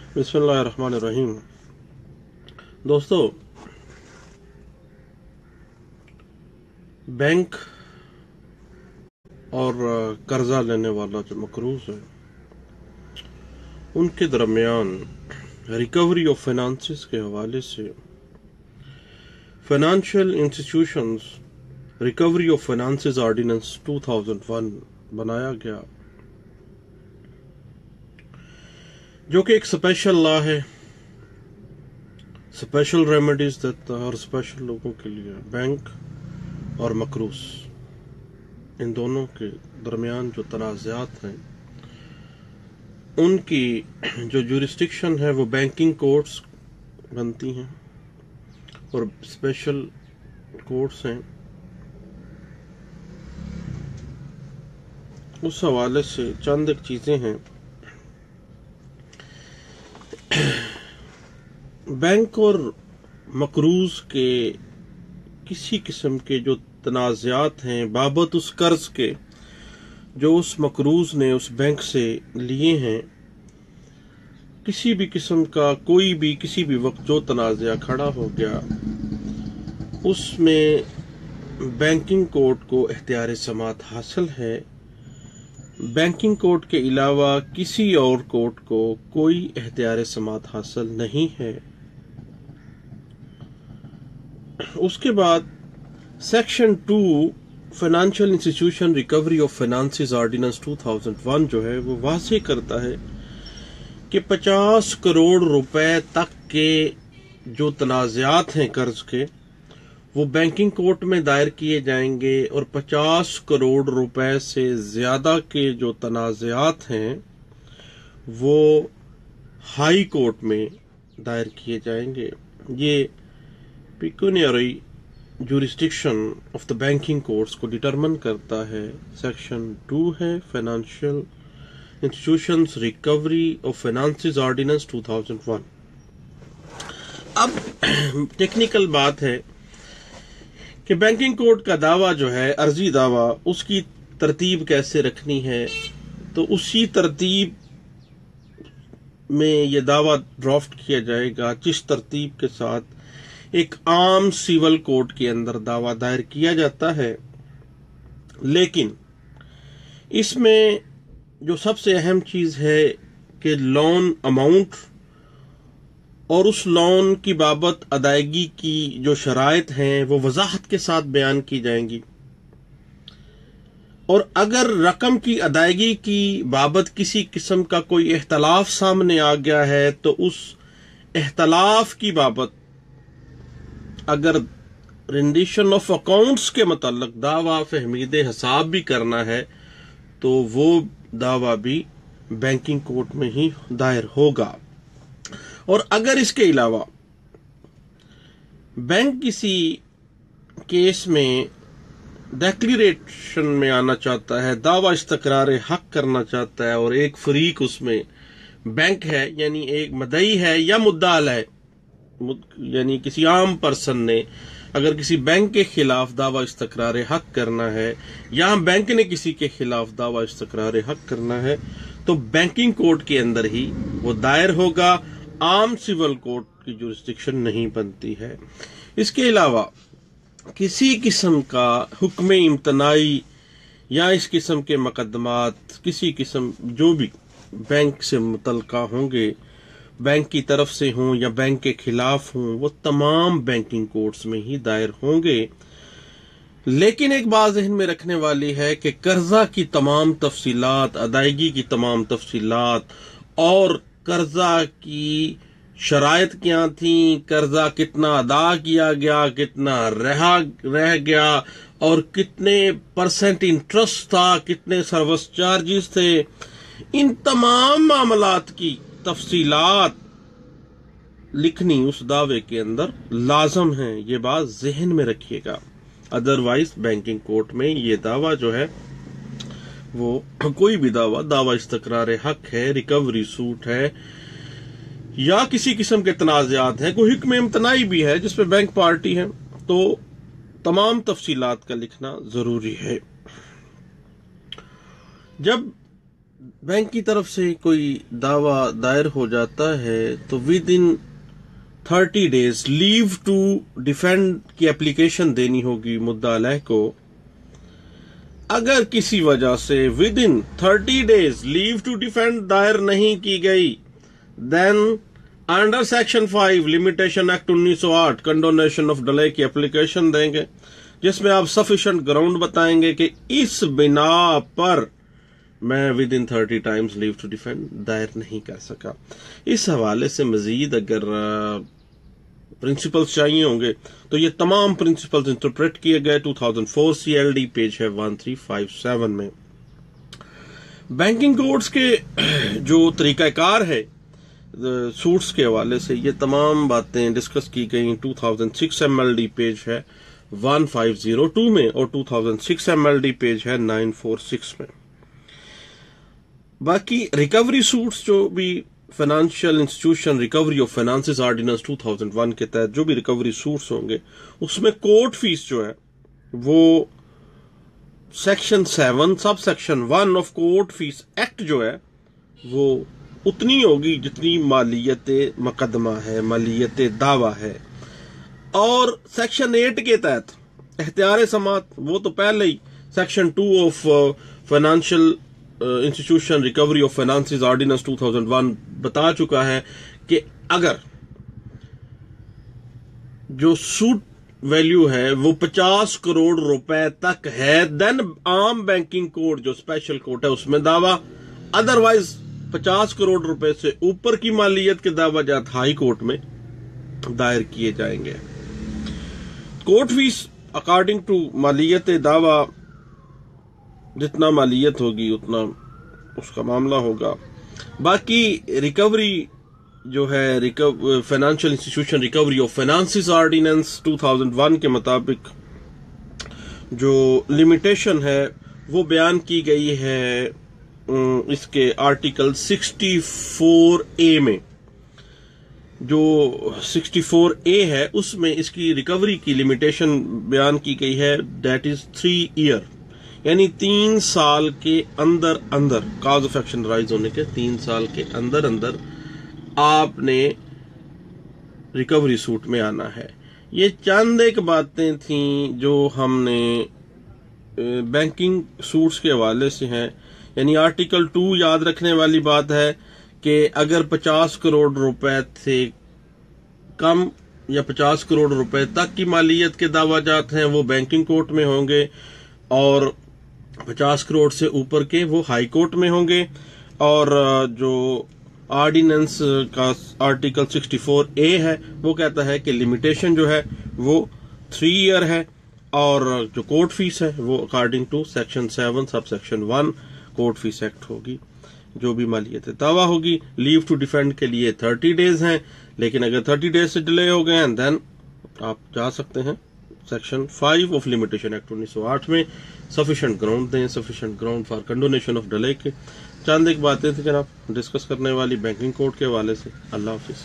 बिस्मिल्लाहिर्रहमानिर्रहीम। दोस्तों, बैंक और कर्जा लेने वाला जो मकरूज है, उनके दरमियान रिकवरी ऑफ फाइनेंसेस के हवाले से financial institutions recovery of finances ordinance 2001 बनाया गया, जो कि एक स्पेशल लॉ है, स्पेशल रेमेडीज देता है और स्पेशल लोगों के लिए। बैंक और मकरूज, इन दोनों के दरमियान जो तनाज़ात हैं, उनकी जो जुरिस्डिक्शन है वो बैंकिंग कोर्ट्स बनती हैं और स्पेशल कोर्ट्स हैं। उस हवाले से चंद एक चीज़ें हैं। बैंक और मकरूज के किसी किस्म के जो तनाज़ात हैं बाबत उस कर्ज के जो उस मकरूज ने उस बैंक से लिए हैं, किसी भी किस्म का कोई भी किसी भी वक्त जो तनाज़ा खड़ा हो गया, उसमें बैंकिंग कोर्ट को इख्तियार समात हासिल है। बैंकिंग कोर्ट के अलावा किसी और कोर्ट को कोई इख्तियार समात हासिल नहीं है। उसके बाद section 2 financial institution recovery of finances ordinance 2001 जो है वो वाज़ेह करता है कि 50 करोड़ रुपए तक के जो तनाज़ात हैं कर्ज के, वो बैंकिंग कोर्ट में दायर किए जाएंगे और 50 करोड़ रुपए से ज्यादा के जो तनाज़ात हैं वो हाई कोर्ट में दायर किए जाएंगे। ये pecuniary jurisdiction of the banking courts को डिटरमिन करता है। सेक्शन 2 है financial institutions recovery of finances ordinance 2001। अब टेक्निकल बात है कि बैंकिंग कोर्ट का दावा जो है, अर्जी दावा, उसकी तरतीब कैसे रखनी है। तो उसी तरतीब में यह दावा ड्राफ्ट किया जाएगा जिस तरतीब के साथ एक आम सिविल कोर्ट के अंदर दावा दायर किया जाता है। लेकिन इसमें जो सबसे अहम चीज है कि लोन अमाउंट और उस लोन की बाबत अदायगी की जो शराइत हैं वो वजाहत के साथ बयान की जाएंगी। और अगर रकम की अदायगी की बाबत किसी किस्म का कोई इख्तलाफ सामने आ गया है तो उस इख्तलाफ की बाबत अगर रेंडिशन ऑफ अकाउंट्स के मतलब दावा फहमीद हिसाब भी करना है तो वो दावा भी बैंकिंग कोर्ट में ही दायर होगा। और अगर इसके अलावा बैंक किसी केस में डिक्लेरेशन में आना चाहता है, दावा इस्तकरार हक करना चाहता है और एक फरीक उसमें बैंक है, यानी एक मदई है या मुद्दाल है, यानी किसी आम पर्सन ने अगर किसी बैंक के खिलाफ दावा इस्तकरार हक करना है या बैंक ने किसी के खिलाफ दावा इस्तकरार हक करना है तो बैंकिंग कोर्ट के अंदर ही वो दायर होगा। आम सिविल कोर्ट की जुरिस्डिक्शन नहीं बनती है। इसके अलावा किसी किस्म का हुक्म इम्तनाई या इस किस्म के मुकदमात किसी किस्म जो भी बैंक से मुतल्का होंगे, बैंक की तरफ से हों या बैंक के खिलाफ हों, वो तमाम बैंकिंग कोर्ट्स में ही दायर होंगे। लेकिन एक बात ज़हन में रखने वाली है कि कर्जा की तमाम तफसीलात, अदायगी की तमाम तफसीलात और कर्जा की शराइत क्या थी, कर्जा कितना अदा किया गया, कितना रह गया और कितने % इंटरेस्ट था, कितने सर्विस चार्जेस थे, इन तमाम मामलात की तफसीलात लिखनी उस दावे के अंदर लाजम है। ये बात जहन में रखिएगा। अदरवाइज बैंकिंग कोर्ट में ये दावा जो है वो कोई भी दावा इस्तकरार हक है, रिकवरी सूट है या किसी किस्म के तनाज़ात हैं, कोई हुक्म इम्तनाई भी है जिसपे बैंक पार्टी है, तो तमाम तफसीलात का लिखना जरूरी है। जब बैंक की तरफ से कोई दावा दायर हो जाता है तो within 30 days leave to defend की एप्लीकेशन देनी होगी मुद्दा अलह को। अगर किसी वजह से within 30 days leave to defend दायर नहीं की गई, then under section 5 limitation act 1908 condonation of delay की एप्लीकेशन देंगे, जिसमें आप सफिशिएंट ग्राउंड बताएंगे कि इस बिना पर मैं within 30 times leave to defend दायर नहीं कर सका। इस हवाले से मजीद अगर प्रिंसिपल्स चाहिए होंगे तो ये तमाम प्रिंसिपल्स इंटरप्रेट किए गए 2004 CLD पेज है 1357 में। बैंकिंग कोड्स के जो तरीकाकार है सूट्स के हवाले से ये तमाम बातें डिस्कस की गई 2006 MLD पेज है 1502 में और 2006 MLD पेज है 946 में। बाकी रिकवरी सूट्स जो भी financial institution recovery of finances ordinance 2001 के तहत जो भी रिकवरी सूट्स होंगे उसमें कोर्ट फीस जो है वो section 7 sub section 1 of court fees act जो है वो उतनी होगी जितनी मालियत मुकदमा है, मालियत दावा है। और सेक्शन 8 के तहत एख्तियार समात वो तो पहले ही section 2 of financial institution recovery of finances ordinance 2001 बता चुका है कि अगर जो सूट वैल्यू है वो 50 करोड़ रुपए तक है देन आम बैंकिंग कोड जो स्पेशल कोड है उसमें दावा, अदरवाइज 50 करोड़ रुपए से ऊपर की मालियत के दावा जात हाई कोर्ट में दायर किए जाएंगे। कोर्ट फीस अकॉर्डिंग टू मालियत दावा जितना मालियत होगी उतना उसका मामला होगा। बाकी रिकवरी जो है financial institution recovery of finances ordinance 2001 के मुताबिक जो लिमिटेशन है वो बयान की गई है इसके आर्टिकल 64A में। जो 64A है उसमें इसकी रिकवरी की लिमिटेशन बयान की गई है, दैट इज 3 ईयर, यानी 3 साल के अंदर अंदर काज ऑफ एक्शन राइज होने के 3 साल के अंदर अंदर आपने रिकवरी सूट में आना है। ये चंद एक बातें थी जो हमने बैंकिंग सूट्स के हवाले से हैं। यानी आर्टिकल 2 याद रखने वाली बात है कि अगर 50 करोड़ रुपए से कम या 50 करोड़ रुपए तक की मालियत के दावाजात हैं वो बैंकिंग कोर्ट में होंगे और 50 करोड़ से ऊपर के वो हाई कोर्ट में होंगे। और जो ऑर्डिनेंस का आर्टिकल 64A है वो कहता है कि लिमिटेशन जो है वो 3 ईयर है और जो कोर्ट फीस है वो according to section 7 sub section 1 court fees act होगी। जो भी मालियत दावा होगी लीव टू डिफेंड के लिए 30 डेज हैं, लेकिन अगर 30 डेज से डिले हो गए देन आप जा सकते हैं सेक्शन 5 ऑफ लिमिटेशन एक्ट 1908 में। सफिशिएंट ग्राउंड दें, sufficient ground for condonation of delay के। चंद एक बातें थी जनाब डिस्कस करने वाली बैंकिंग कोड के हवाले से। अल्लाह हाफिज।